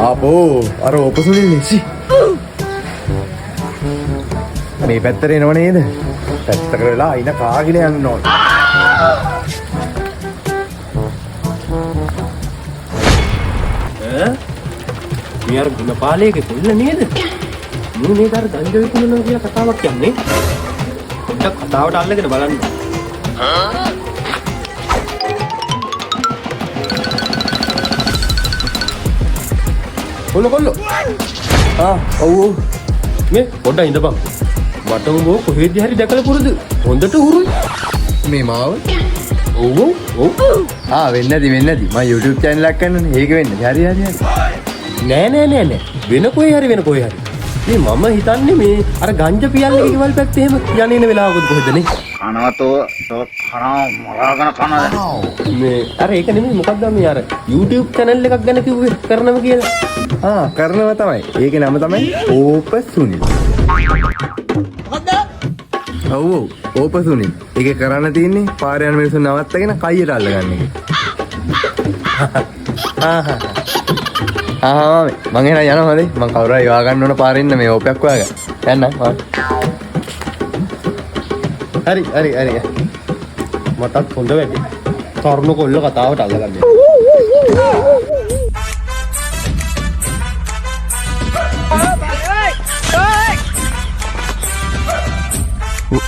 ආපෝ අර ඔපසුලින් ඉසි මේ පැත්තට එනව නේද? පැත්තකට වෙලා අයින කාගෙන යන්න ඕන. මේ අර ගුණපාලයේ කොල්ල නේද? මේ නේද අර ගංජා විකුණනවා කියලා කතාවක් කියන්නේ. පොඩ්ඩක් කතාවට අල්ලගෙන බලන්න. කොල්ලෝ ඔව් මේ පොඩ්ඩක් ඉඳපන්. මට උඹ කොහෙද හරි දැකලා පුරුදු. හොඳට උරුයි. මේ මාව ඔව් වෙන්නේ නැති මම YouTube channel එකක් කරනනේ. ඒක වෙන්නේ. හරි නෑ වෙන කොහේ හරි මේ මම හිතන්නේ මේ අර ගංජා පියල්ලේ ගෙවල් පැත්තේ එහෙම යන්නේ වෙලාවකද කොහෙද නේ? කනවතෝ කනවා මරාගෙන කනවා. මේ අර ඒක නෙමෙයි මොකක්ද මේ අර YouTube channel එකක් ගැන කිව්වේ කරනව කියලා. කරනවා තමයි. ඒකේ නම තමයි ඕපසුනිල්. ඔව් ඕපසුනිල්. ඒකේ කරන්න තියෙන්නේ පාරේ යන මිනිස්සු නවත්තගෙන කයියට අල්ලගන්න එක. මං එහෙනම් යනවා හරි. මං කවුරු හරි වා ගන්න ඕන පාරේ ඉන්න මේ ඕපයක් හොයාගන්න. යන්න. හරි. මටත් හොඳ වැඩි. තරුණ කොල්ල කතාවට අල්ලගන්න.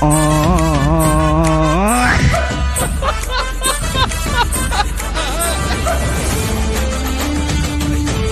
Oh